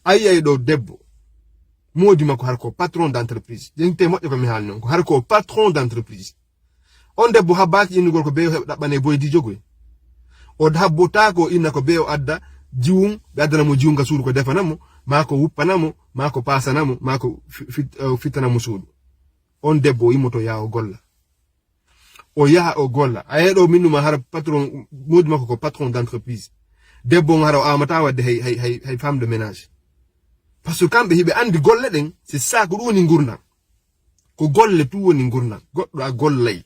Ayi do debbo. Modi mako harko patron d'entreprise. Jente moƴƴo ko mi halnon ko harko patron d'entreprise. On debbo habaki innugol ko beyo dabbane boydi jogoy. O habbota ko inna ko beyo adda jiwum be adana mo jiwum ga suudu ko defanamo mako wuppanamo mako pasanamo mako fitanamo suudu. On debbo imoto ya o golla. O yaha o golla. Ayedo minuma har patron modi mako ko patron d'entreprise. Debbo ngaro amata wadde hay femme de ménage. Parce que kambe hibe andi golle den c'est ça ko woni ngurna. Ko golle tu woni ngurna. Goddo a gollay.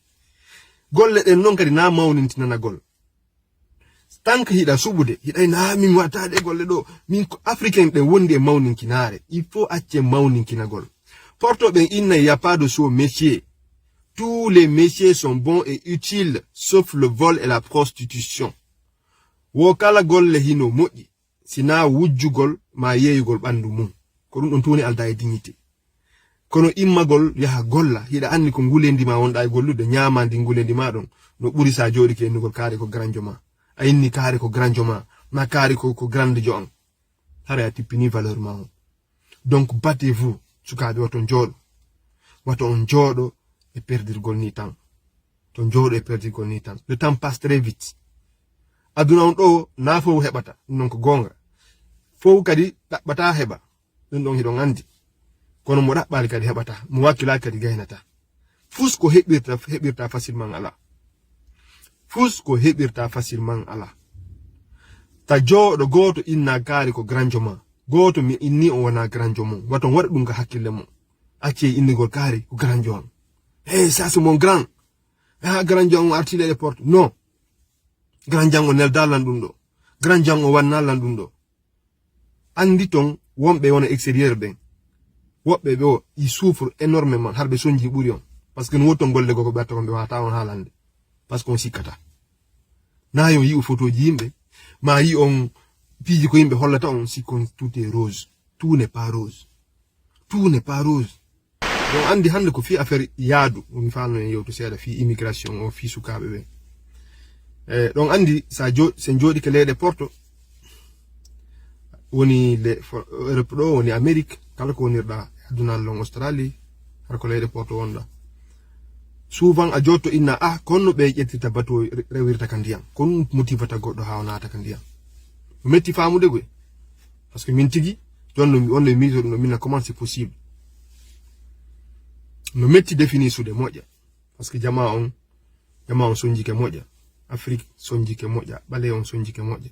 Golle den non kadi na mawnintinana gol. Tank hida subude hida na min watade golle do min africain den wondi e mawninkinare. Il faut acce mawninkinagol. Porto ben inna y a pas de sot métier. Tous les métiers sont bons et utiles sauf le vol et la prostitution. Wo kala golle hino moƴƴi sina wujjugol ma yeyugol bandu mum ko dum don toni alda e dignité kono immagol yaha golla hida anni ko ngulendi ma wonda e gollude nyaamandi ngulendi ma don no buri sa jodi ke nugol kaare ko granjo ma ayinni kaare ko granjo ma kaare ko grande jo on hara tipini valeur ma on. Donc battez-vous sukaabe wato on jodo e perdirgol ni tan to jodo e perdirgol ni tan. Le temps passe très vite. Aduna on do na fo hebata non ko gonga fo kadi dabbata heba dum hidon andi kono mo dabbal kadi hebata mo wakila kadi gaynata fus ko hebirta facilement ala fus ko hebirta facilement ala ta jodo goto inna gaari ko granjoma goto mi inni on wana granjomo wato wada dum ga hakkille mo acce innigol gaari ko granjon ça c'est mon grand granjon artile les portes non. Grand jango nel dalan dum do. Grand jango wannalan dum do. Andi ton wombe wona extérieur ben. Wobbe be o il souffre énormément harbe sonji buri on parce que no woton golle go ko batta ko be wata on halande parce qu'on sikata. Na yo yi photo ji yimbe ma yi on piji ko yimbe hollata on sikon tout est rose. Tout n'est pas rose. Tout n'est pas rose. Donc andi hande ko fi affaire yaadu on falno en yewto seeda fi immigration o fi sukabe be. Donc andi sen jodi ke leede porto woni le Europe do woni Amerique kala ko wonirda aduna long Australie har ko leede porto wonda souvent a jotto inna konno be jettita bato rewirta kandiam kon motivata goddo hawnata kandiam metti faamude goy parce que min tigi jonno on le mise no minna comment c'est possible no metti définir sude moja parce que jama on sonjike moja Afrique sonjike moja bale on sonjike moja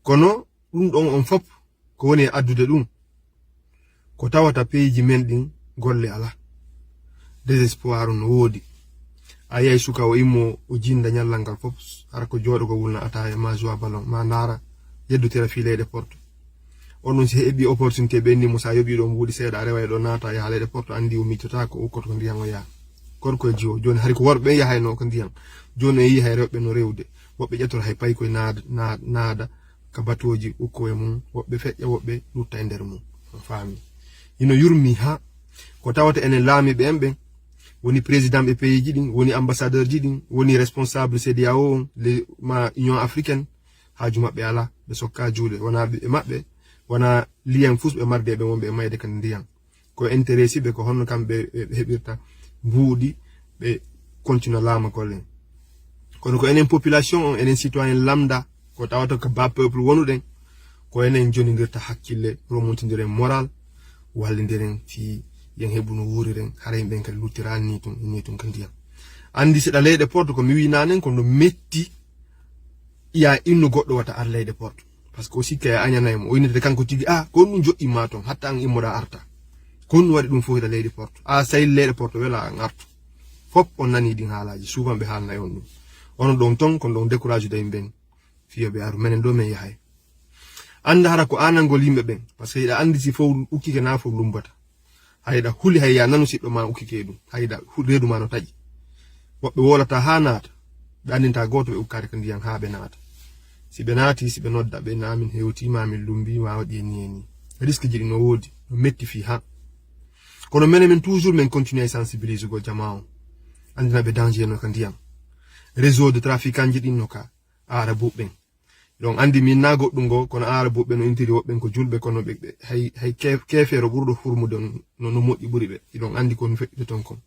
kono dum don on fop ko woni addude dum ko tawata peji men din golle ala désespoir no wodi ayay suka o immo o jinda nyallangal fop har ko jodo ko wulna ataaya ma joa ballon ma ndara yeddutira fi leede porto onon si hebi opportunité be ni musa yobi do wudi seeda rewa do nata ya leede porto andi o mitota ko ukkoto ko ndiyam o ya korko jiwo joni hari ko worbe yahayno ko ndiyam joni yi hay rewbe no rewde wobbe jettor hay pay ko naada ka batoji ukko e mum wobbe fejja wobbe lutta e nder mum faami ino yurmi ha ko tawata enen laami be embe woni président be pays jidin woni ambassadeur jidin woni responsable CEDEAO le ma Union africaine haaju mabbe ala be sokka juude wana be mabbe wana lien fus be marde be wonbe mayde kan ndiyam ko intéressé be ko honno kambe hebirta buudi be continue laama golle kono ko enen population enen citoyen lambda ko tawata ko ba peuple wonuden ko enen jonindirta hakkille remontidiren moral wallindiren fi yen hebuno wuriren hare ben kadi luttiral ni tun kandiyam andi se da leede porto ko mi wi nanen ko no metti ya inno goddo wata ar leede porto parce que aussi kay anyana mo oyinede kanko tigi ko dum joddi ma ton hatta an immoda arta kon wadi dum fo da leede porto say leede porto wela an artu fop on nani din halaji souvent be halna yon dum on don ton kon don décourage de ben fiyo be aru menen do men yahay anda hara ko anangol yimbe ben parce que ida andi si fo ukike na fo lumbata hayda huli hayya nanu siddo ma ukike dum hayda reedu ma no taji wobbe wolata hanata daninta goto be ukkare ko ndiyam ha be nata si be nati si be nodda be namin hewti ma min lumbi ma wadi ni risque jidi no wodi no metti fi ha kono men toujours men continuer sensibiliser go jama'o andina be danger no kan ndiyam réseau de trafiquant jidi no ka arabu ben donc andi min na goddum go kono arabu be no intiri wobben ko julbe kono be hay kefero burdo furmude no moddi buri be donc andi ko feddite ton kon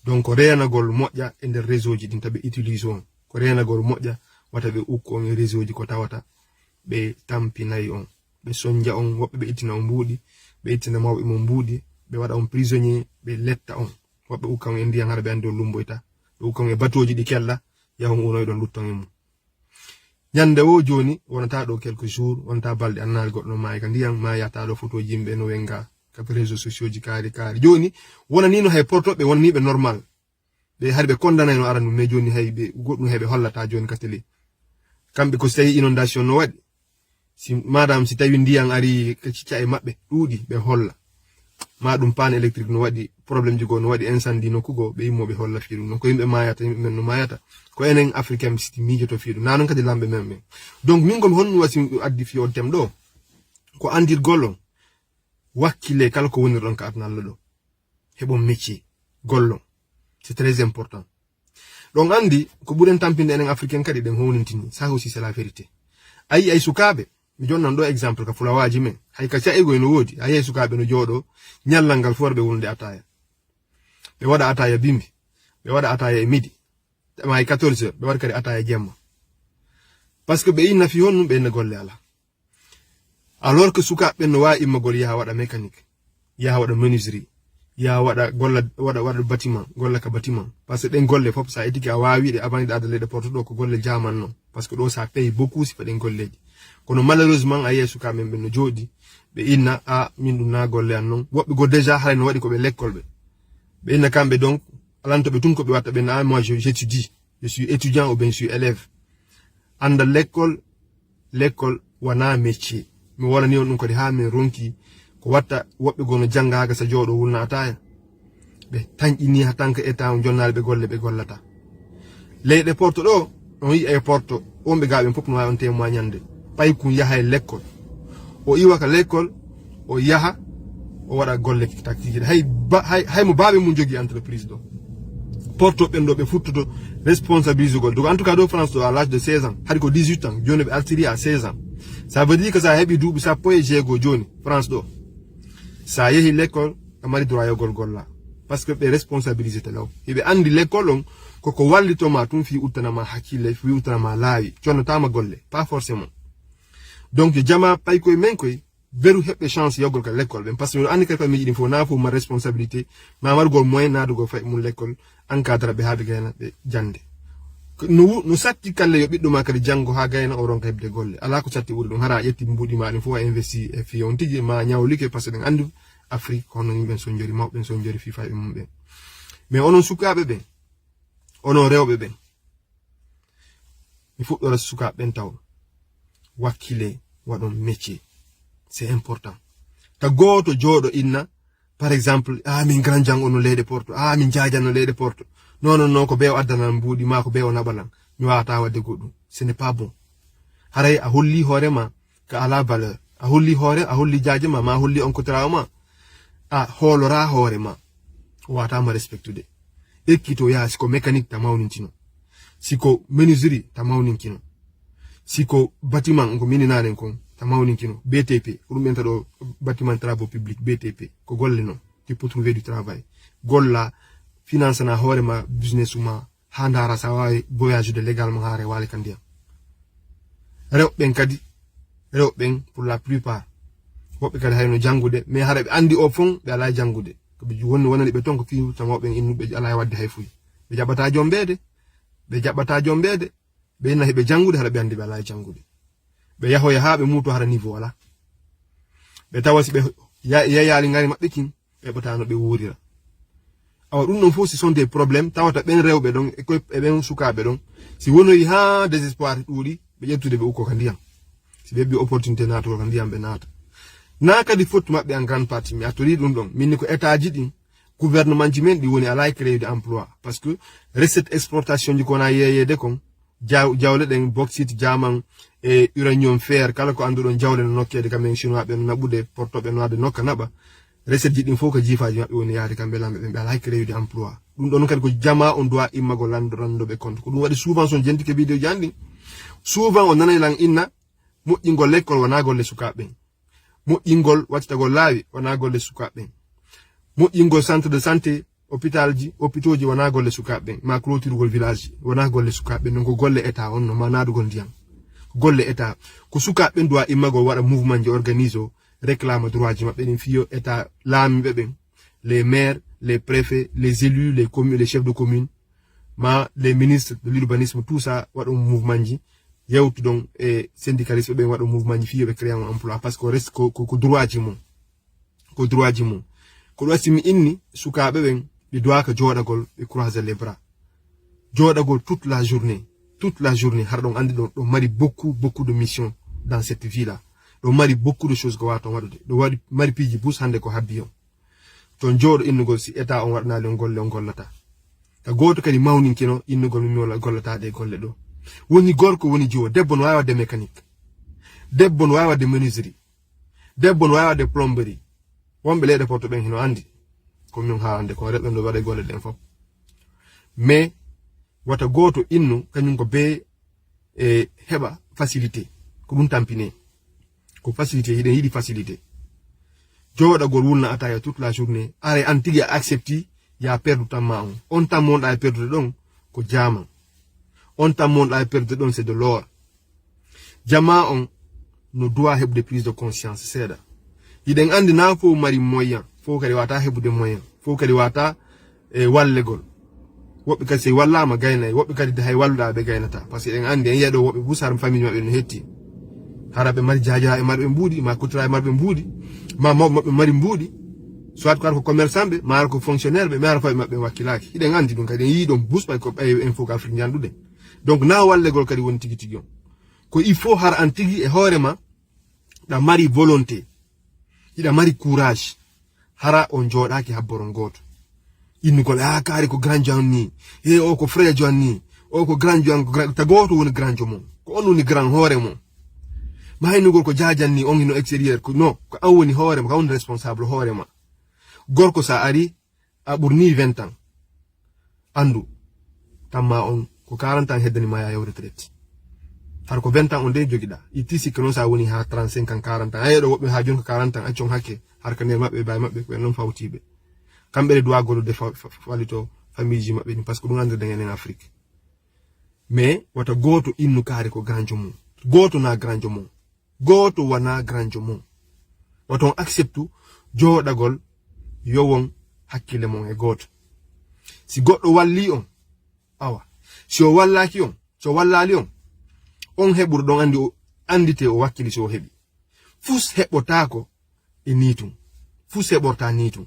donc ko renagol modja e der réseau ji din tabe utilise on ko renagol modja wata be ukko on réseau ji ko tawata be tampinay on be sonja on wobbe be itina on mbudi be itina mawbe mo mbudi be wada on prisonnier be letta on wobbe ukkan en ndiyan harbe ande lumboyta be ukkan e batoji di kella yahum unoy don lutton e mum nyande wo joni wonata do quelques jours wonata balde annal goddo may ka ndiyan ma yata do photo jimbe no wenga ka réseaux sociaux ji kaari joni wona ni no hay portobe wonni be normal be harbe condamné no aran me joni hay be goddo hebe hollata joni ka télé kambe ko sey inondation no wadi si madame si tawi ndiyan ari ka cicca e mabbe dudi be holla ma dum panne électrique no wadi problème ji go no wadi incendie no kugo be yimmo be holla fiiru no ko yimbe mayata yimbe men no mayata ko enen africain city mijoto fiiru nanon kadi lambe men donc min gom hon wasi addi fi on tem do ko andir gollon wakile kala ko woni don ka atnal do hebon métier gollon c'est très important donc andi ko buren tampinde enen africain kadi den hownintini ça aussi c'est la vérité ay sukabe mi jonnan do exemple ka fulawaji men hay ka ca ego no wodi ay sukabe no jodo nyallangal forbe wonde ataya be wada ataya bimbi be wada ataya e midi may 14h be wada kadi ataya jemma parce que be inna fi hon be ne golle ala alors que sukabe no wa imma ya wada mécanique ya wada menuiserie ya wada golla wada bâtiment golla ka bâtiment parce que den golle fop sa etiki a wawi de avant de adale de porto do ko golle jaman non parce que do ça paye beaucoup si fa den golleji kono malheureusement aye suka men no jodi be inna min dum na golle an non wobbe go déjà hay no wadi ko be l'école be inna kambe donc alanto be tun ko be watta be na moi j'étudie je suis étudiant ou bien je suis élève anda l'école wana métier mi wala ni on ko di ha men ronki ko watta wobbe gono janga ga sa jodo wulna ataya be tanjini ha tanka état on jonnal be golle be gollata leyde porto do on yi e porto on be gabe fop no on témoignande pay kun yaha e l'école o iwa ka l'école o yaha o wada golle tactique hay mo baabe mun jogi entreprise do porto bendo be futtudo responsabiliser gol do en tout cas do France do à l'âge de 16 ans hari ko 18 ans joni be artiri à 16 ans ça veut dire que ça hebi duubi sa poye jego joni France do sa yehi l'école amari droit yo golla parce que be responsabiliser te law ibe andi l'école on ko wallito ma tum fi utana ma hakile fi utana ma laawi cionno tama golle pas forcément donc jama pay koy men koy beru hebbe chance yogol ka l'école ben parce que andi ka mi il faut na fo ma responsabilité ma margol moyen na do go fay mun l'école encadre be habe gayna be jande no satti kalle yo biddo ma kadi jango ha gayna o ronka hebde golle ala ko satti wuri dum hara yetti mbudi ma ni fo investi e fi on tiji ma nyawlike parce que andu Afrique hono yimbe so jori mawbe so jori FIFA e mumbe mais onon sukabe be onon rewbe be il faut do sukabe ben taw wakile wadon métier c'est important ta goto jodo inna par exemple min grand jang ono lede porto min jaajano lede porto non ko beew addana mbudi ma ko beew nabalan mi wata wadde godum ce n'est pas bon haray a holli horema ka ala valeur a holli hore a holli jaajema ma holli on ko trauma holora horema wata ma respectude ekkito ya siko mécanique ta mawnintino siko menuiserie ta mawnintino siko bâtiment ko mininanen kon ta mawnintino BTP pour menta do bâtiment travaux publics BTP ko golle non tu peux trouver du travail golla finance na horema business uma handara sawai voyage de légalement hare wale kandia rewben kadi rewben pour la plupart wobbe kadi hayno jangude mais hare be andi o fon be ala jangude ko be wonni wonani be ton ko fi tan wobben innube ala wadde hay fuy be jabata jombede be na hebe jangude hare be andi be ala jangude be yaho ya habe muto hara niveau wala be tawasi be yaali ngari mabbe kin be batano be wurira awa dum non fo ce sont des problèmes tawata ben rewbe don e ko e ben sukabe don si wonoyi ha désespoir duri be jettude be uko kandiam si be bi opportunité nato ko kandiam be nata na kadi fotu mabbe en grande partie mi atori dum don minni ko état ji din gouvernement ji men di woni ala créer de emploi parce que recette exportation ji kona yeyede kon jawle den bauxite jaman e uranium fer kala ko andu don jawle no nokkede kamen chinois be nabude porto be no ade nokka naba recette ji din fo ko jifaaji mabbe woni yaade kambe lambe be ala créer de emploi dum don kadi ko jama on doit imago lando be compte ko dum wadi subvention jenti ke video jandi souvent on nana lang inna moƴƴingol lekkol wana golle sukaɓe moƴƴingol wattagol laawi wana golle sukaɓe moƴƴingol centre de santé hôpital ji wana golle sukaɓe ma clôturugol village wana golle sukaɓe non ko golle état on no ma nadugol ndiyam golle état ko sukaɓe doit imago waɗa mouvement ji organise o réclame droit ji maɓɓe ɗin fiyo état laamiɓe ɓen les maires les préfets les élus les communes les chefs de commune ma les ministres de l'urbanisme tout ça waɗo mouvement ji yewtu donc e syndicaliste ɓe waɗo mouvement ji fiyo ɓe créa un emploi parce que reste ko droit ji mum ko droit ji mum ko ɗo simi inni sukaɓe ɓen ɓe doit ka joɗagol ɓe croiser les bras joɗagol toute la journée har ɗon andi ɗon mari beaucoup de missions dans cette vie là ɗo mari beaucoup de choses ko waton waɗude ɗo waɗi mari piiji bus hande ko habbi on ton jooɗo innugol si état on waɗanali on golle on gollata ta goto kadi mawninkino innugol mi wala gollatade e golle ɗo woni gorko woni jiwo debbo no wawi wadde mécanique debbo no wawi wadde menuiserie debbo no wawi wadde plomberie wonɓe leyɗe porto ɓen hino andi ko min haalande ko reɓɓe ɗo waɗa golle ɗen fof mais wata goto innu kañum ko be e heɓa facilité ko ɗum tampine ko facilité hiɗen yiɗi facilité joɗagol wulna ataya toute la journée are an tigui a accepti ya perdu tamma on tam monɗa e perdude ɗon ko jaman on tam monɗa e perdude ɗon c'est de l'or jama on no doit heɓde prise de conscience seeɗa yiɗen andi na fof mari moyen fof kadi wata heɓude moyen fof kadi wata e wallegol woɓɓe kadi se wallama gaynay woɓɓe kadi hay walluɗa ɓe gaynata par ce que en andi en yiyaɗo woɓɓe busar famille maɓɓe no hetti hara ɓe mari jaja e marɓe mbuuɗi ma kutira e marɓe mbuuɗi ma mawɓe maɓɓe mari mbuuɗi soit ko ara ko commerçant ɓe ma ara ko fonctionnaire ɓe mi ara faɓe maɓɓe wakkilaki hiɗen andi ɗum kadi en yii ɗon busɓa ko en fof ko afrique janduɗen donc na wallegol kadi woni tigui tigui on ko il faut har an tigui e hoorema ɗa mari volonté hiɗa mari courage hara on jooɗaki habboron goto innugol kaari ko grand jo an ni e o ko frère jo an ni o ko grand jo an ko ta goto woni grand jo mum ko on woni grand hoore mum ma haynugol ko jajanni on hino extérieur ko non ko an woni hoorema ko on responsable hoorema gorko sa ari a ɓurni 20 ans andu tamma on ko 40 ans heddanima ya yaw retraite har ko 20 ans on de jogiɗa itti sikka noon sa woni ha 35 ans 40 ans ayeɗo woɓɓe ha joni ko 40 ans accon hakke har ka nder maɓɓe bawi maɓɓe ko en noon fawtiɓe kamɓe ɗe doit gollude fallito famille ji maɓɓe ni par ce que ɗum andirɗen enen afrique mais wata goto innu kaari ko granjo mum goto na granjo mum goto wana granjo mum waton acceptu joɗagol yowon hakkille mon e goto si goɗɗo walli on awa si o wallaki on so wallali on heɓuro ɗon andite o wakkili so heɓi fus heɓotako e nitum fus heɓorta nitum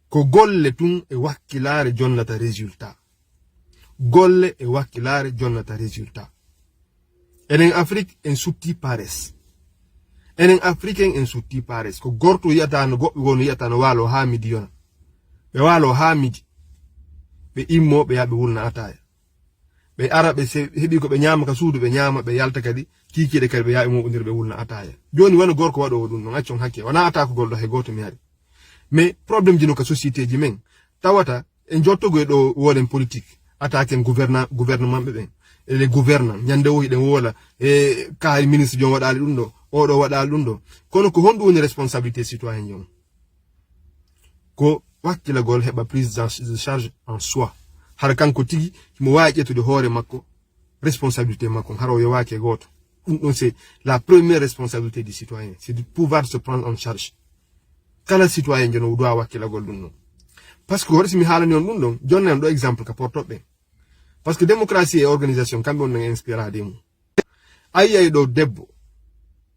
ko golle tun e wakkilare jonnata résultat golle e wakkilare jonnata résultat enen afrique en sutti pares enen africain en sutti pares ko gorto yiyata no goɓɓe wonu yiyata no waalo ha midi yona ɓe waalo ha midi ɓe immo ɓe yaɓe wulna ataya ɓe ara ɓe heɓi ko ɓe ñama ka suudu ɓe ñama ɓe yalta kadi kikiɗe kadi ɓe yaɓe moɓodir ɓe wulna ataya joni woni gorko waɗo ɗum non accon hakke wona ata ko golɗo hay goto mi ari mais problème jino ka société ji men tawata en jottogo e ɗo wolen politique attaque en gouvernement ɓe ɓen les gouvernants ñande o hiɗen wola e kaari ministre jon waɗali ɗum ɗo oɗo waɗali ɗum ɗo kono ko honɗum woni responsabilité citoyen jon ko wakkilagol heɓa prise de charge en soi har kanko tigi mo wawi ƴettude hoore makko responsabilité makko har o yowaki e goto ɗum ɗon c'est la première responsabilité du citoyen c'est de pouvoir se prendre en charge kala citoyen jono o doit wakkilagol ɗum ɗon par ce que hoɗo simi haalani on ɗum ɗon jonni am ɗo exemple ka portoɓe par ce que démocratie et organisation kamɓe on nan inspirade mum ayyay ɗo debbo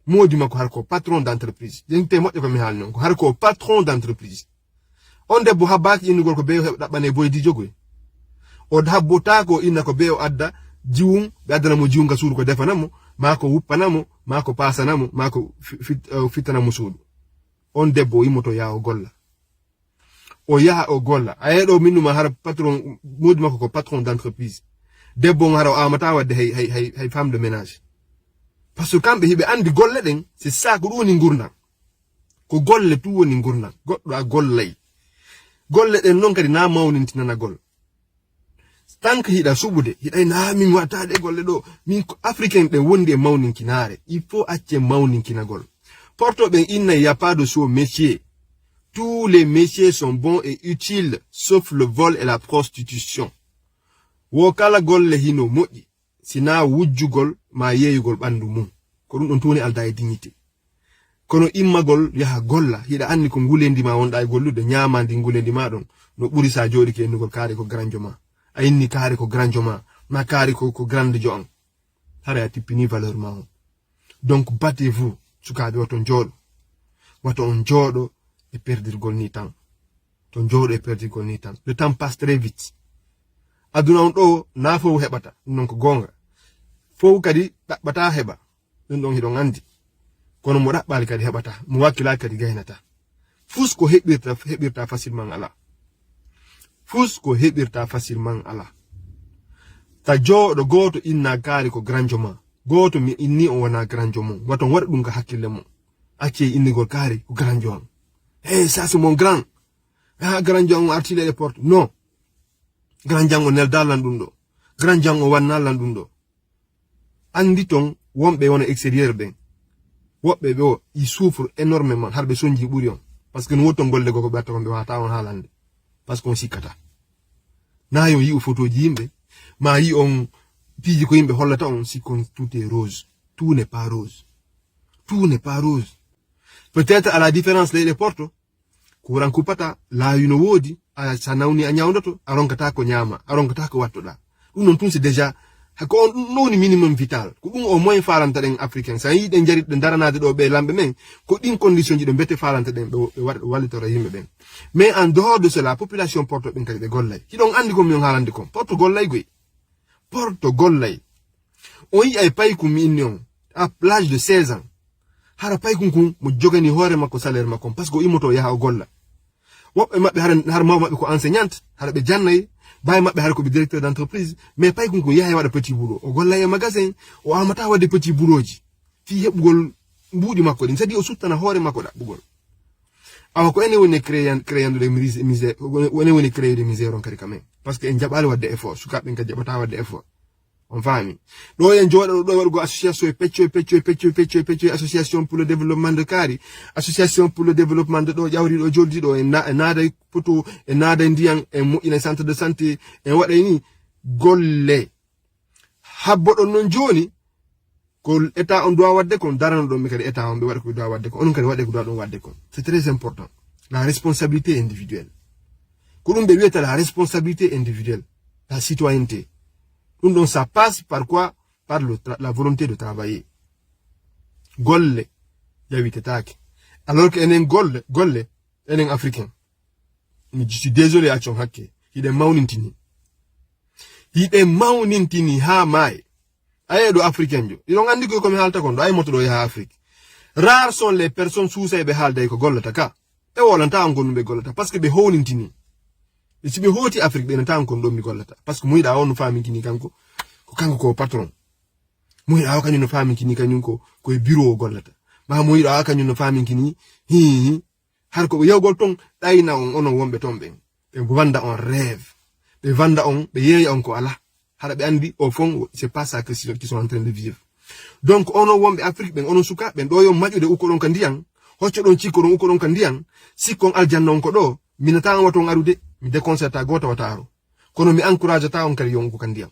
moodi makko har ko patron d'entreprise jente moƴƴo ko mi haalni on ko har ko patron d'entreprise on debbo habbaki innugol ko beyo heɓa ɗaɓɓane boydi jogoy o habbotako inna ko beyo adda jiwum ɓe addanamo jiwum ka suudu ko defanamo ma ko wuppanamo ma ko pasanamo ma ko fittanamo suudu on debbo o immoto yaha o golla o yaha o golla ayeɗo minnuma hara patron moodi makko ko patron d'entreprise debbo on hara o amata wadde hay femme de ménage par ce que kamɓe hiɓe andi golle ɗen c'est ça ko ɗum woni gurdam ko golle tu woni gurdam goɗɗo a gollay golle ɗen noon kadi na mawnintinanagol tank hida subude hida na min wata de golle do min africain de wonde mawnin kinare il faut acce mawnin kinagol porto ben inna y a pas de sous métier. Tous les métiers sont bons et utiles sauf le vol et la prostitution. Wo kala golle hino moji sina wujjugol ma yeyugol bandu mum ko dum don toni alda e dignité kono immagol yaha golla hida anni ko ngulendi ma wonda e gollude nyaamandi ngulendi ma don no buri sa jodi ke endugol kaare ko granjo ma a inni kaare ko granjo ma kaare ko grande jo an hare a tippini valeur ma on. Donc battez-vous sukabe wato on jodo e perdirgol ni tan ton jodo e perdirgol ni tan. Le temps passe très vite. Aduna on do na fo hebata non ko gonga fo kadi bata heba dum don hidon andi kono mo dabbal kadi hebata mo wakila kadi gaynata fus ko hebirta facilement ala fus ko hebirta facilement ala ta jodo goto inna gaari ko granjoma goto mi inni on wana granjomo wato wada dum ka hakkille mo acce inni gol kaari ko granjo ça c'est mon grand granjo artile les portes non. Grand jango nel dalan dum do grand jango wannalan dum do andi ton wombe wona extérieur ben wobbe be i souffre énormément harbe sonji buri on parce que no woton golde go batta ko be wata on halande parce qu'on sikata na yo yi photo ji yimbe ma yi on piji ko yimbe hollata on sikon tout est rose. Tout n'est pas rose. Tout n'est pas rose. Peut-être à la différence les porto kuran kupata la yuno wodi a sanawni a nyawndoto aronkata ko nyama aronkata ko wattoda dum non tun c'est déjà ko non minimum vital ko dum au moins faranta den africain sa yi den jari den daranade do be lambe men ko din condition ji de bete faranta den do walitoro yimbe ben. Mais en dehors de cela population porto ben kadi be gollay ki don andi ko mi on halande ko porto gollay goy porto gollay on yi ay pay ko mignon à l'âge de 16 ans hara pay kun mo jogani hore makko salaire makko parce que imoto yaha golla wobbe mabbe har mabbe ko enseignante har be jannay bay mabbe har ko be directeur d'entreprise mais pay kun yaha wada petit boulot o golla e magasin o amata wade petit boulotji fi hebugol mbudi makko din sadi o suttana hore makko da bugol awa ko ene woni créant de misère woni créer de misère on kadi kamen parce que en jabal wadde effort sukabe en jabata wadde effort on fami do en jodo do wargo association peccio association pour le développement de Kari, association pour le développement de do jawri do joldi do en naada poto en naada ndiyan en mo ina centre de santé en wada ni golle habbodo non joni ko état on doit wadde kon darano do mi kadi état on be wada ko doit wadde ko on kadi wadde ko doit don wadde kon. C'est très important la responsabilité individuelle ko dum be wieta la responsabilité individuelle, la citoyenneté. Donc ça passe par quoi? Par la volonté de travailler. Golle, yawitetake. Alors que enen golle, enen africain. Je suis désolé à Chonhake. Il est maunintini. Il est maunintini ha mai. Aye do africain jo. Il on andi ko comme halta kondo ay moto do ya Afrique. Rares sont les personnes sous be halda ko gollata ka. E wolanta an gonu be gollata parce que be honintini. E si be hoti Afrique be nata an kondo mi gollata parce que muida on fami kini kanko ko patron. Muida kanyu no fami kini kanyu ko e bureau gollata. Ma muida kanyu no fami kini har ko yewgol ton dayna on onon wombe tombe. Be vanda on rêve. Be vanda on be yeya on ko ala. Hara be andi au fond c'est pas ça que qui sont en train de vivre. Donc ono wombe Afrique ben ono suka ben do yo majude ukolon kandian hocco don cikoron ukolon kandian sikon aljanna on ko do minata wato ngarude mi déconcerta gota wataro kono mi encourage ta on kali yongo kandian.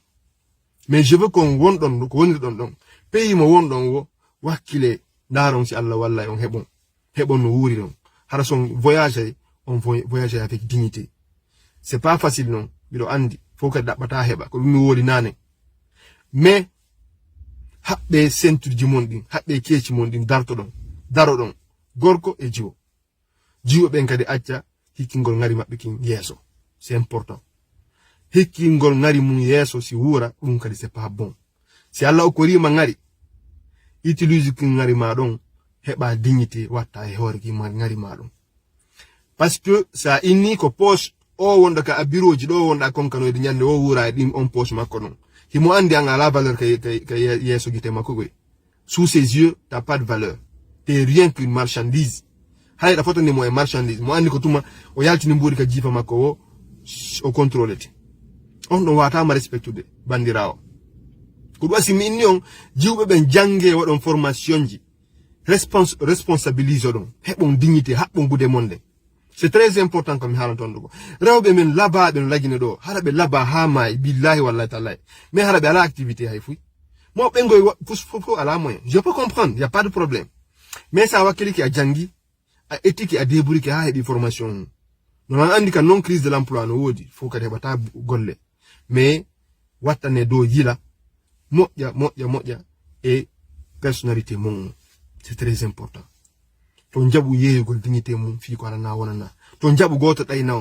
Mais je veux qu'on wondon ko woni don pays mo wondon wo wakile daron si Allah wallahi on hebon no wuri don hara son voyager on voyager avec dignité. C'est pas facile non bido andi faut que dabata heba ko mi wodi nane. Mais habbe centre ji mondin habbe keci mondin daro don gorko e jiwo ben kadi acca hikkingol ngari mabbe kin yeso. C'est important. Hikkingol ngari mun yeso si wura dum kadi c'est pas bon. Si Allah ko rima ngari utilise kin ngari ma don heba dignité watta e hore ki ngari ma don. Parce que ça inni ko poche o wonda ka abiroji do wonda konkano di nyande o wura dim on poche makko non. Himo andi an la valeur que yeso gite makko goy. Sous ses yeux t'as pas de valeur. T'es rien qu'une marchandise. Hay da photo ni mo marchandise mo andi ko tuma o yalti ni mburi ka jifa makko o contrôler. on ɗon watama respectude bandirawo ko ɗum asimi inni on jiwɓe ɓen jange waɗon formation ji responsabilise ɗon heɓon dignité haɓɓon gude monde. C'est très important comme halan ton ko rewɓe men labaɓe no lagine ɗo hara ɓe laba ha maayi billahi wallahi tallahi mais hara ɓe ala activité hay fuy mo ɓe ngoy fof ala moyen je peux comprendre y a pas de problème mais ça wakkili ki a jangi a éthique a déburi ki ha heɓi formation no man andi ka non crise de l'emploi no wodi fo kadi heɓata golle mais wattane do yila moƴƴa et personnalité mon c'est très important ton jabu yeeyugol dignité mum fi ko ala na wonana ton jabu goto ɗayna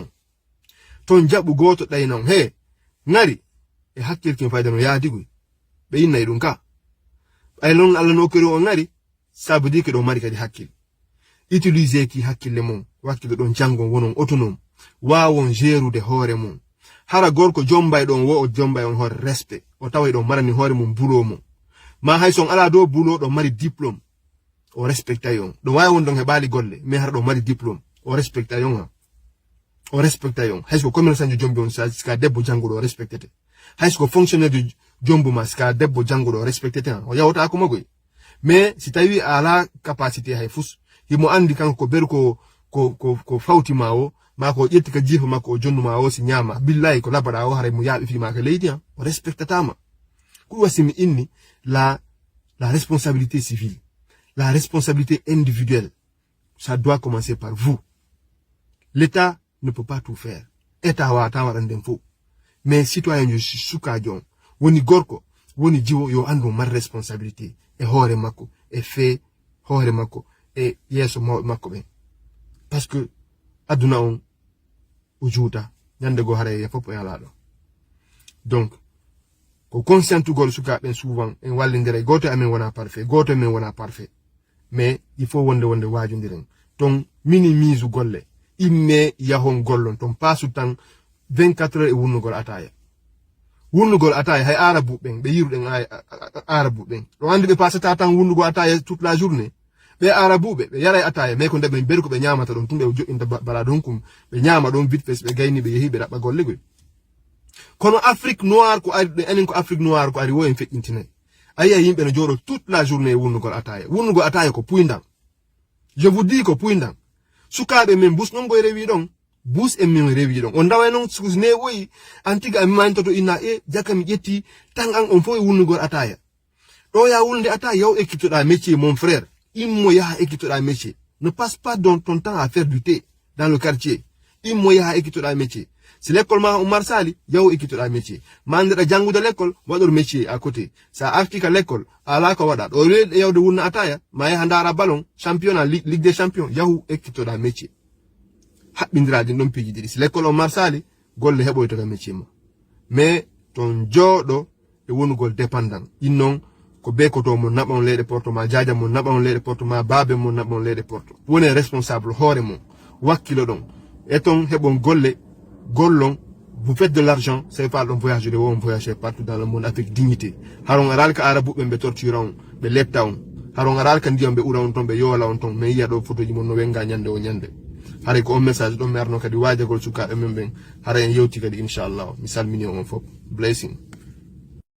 on he ngari e hakkil kin fayda no yaadigu be yinna ɗum ka ay lon alla no kero on ngari sabu di ke do mari kadi hakkil utiliser ki hakkille mum wakkilo ɗon jangon wonon autonome wawon gérude hoore mum hara gorko jombay ɗon wo o jombay on hoore respect o taway ɗon marani hoore mum bulo mum ma hay son ala do bulo ɗon mari diplôme o respecta yon ɗon wawi won ɗon heɓali golle mais hara ɗon mari diplôme o respecta yon hayso commerçant jo jombi on ska debbo janguɗo o respectete hayso fonctionnaire de jombu ma ska debbo janguɗo o respectete o yawta ko magoy mais si tawi ala capacité hay fus himo andi kanko ko ber ko fawtima o mako ƴetti ka jifa makko o jonnuma o si nyama billahi ko labada o haray mo yaaɓi fi maka leydi o respectatama ko wasimi inni la responsabilité civile la responsabilité individuelle ça doit commencer par vous. L'État ne peut pas tout faire. État wa ta waɗan fo mais citoyen jo sukajo woni gorko woni jiwo yo andu mar responsabilité e hoore makko e fe hoore makko e yeso makko ɓe parce que aduna on o juuta nyande go hare ya fop e alaɗo donc ko conscientugol sukaɓen souvent en wallidira goto amen wona parfait mais il faut wonde wajodiren ton minimise golle imme yahon gollon ton pasu tan 24 heures e wurnugol ataya hay arabu ɓen ɓe yiruɗen arabu ɓen ɗo andi ɓe pasata tan wurnugol ataya toute la journée ɓe arabuɓe ɓe yaray ataya mais ko nde ɓe beri ko ɓe ñamata ɗon tumɓe joƴinta bala ɗon kum ɓe ñama ɗon vite fait ɓe gayni ɓe yehi ɓe ɗaɓɓa gollegoy kono Afrique noire ko ari enen ko Afrique noire ko ari wo en feƴƴintinayi ayiya yimɓe no jooɗo toute la journée e wurnugol ataya ko puyndan je vous dis ko puyndan sukaɓe men bus non goye rewi ɗon bus en min rewi ɗon on daway noon ne woyi antiga ami manitoto inna jakka mi ƴetti tan an on fof e wurnugol ataya ɗo ya wulde ataya yaw ekkitoɗa métier mon frère immo yaha ekkitoɗa métier ne passe pas ton temps à faire du thé dans le quartier immo yaha ekkitoɗa métier si l'école ma Oumar Sali yaw ekkitoɗa métier mandeɗa jangude l'école waɗor métier à côté sa artika l'école ala ko waɗa ɗo reɗe yawde wurna ataya ma yaha ndara ballon championnat ligue des champions yahu ekkitoɗa métier haɓɓindirade ɗon piiji ɗiɗi si l'école Oumar Sali golle heɓoytoga métier ma mais ton jooɗo e wonugol dépendant innon ko be ko to mo naɓon leyɗe porto ma jaja mo naɓon leyɗe porto ma baabe mo naɓon leyɗe porto woni responsable hoore mon wakkilo ɗon et ton heɓon gollon vous faites de l'argent c'est pas un voyage de on voyage partout dans le monde avec dignité haron aral ka arabuɓe ɓe tortura on ɓe letta on haron aral ka ndiyam ɓe ɓura on ton ɓe yola on ton mais yiya ɗo photo ji mon no wenga ñande o ñande haray ko on message ɗon mi arno kadi wajagol sukaɓe men ɓen haray en yewti kadi inchallah mi salmini on fof blessing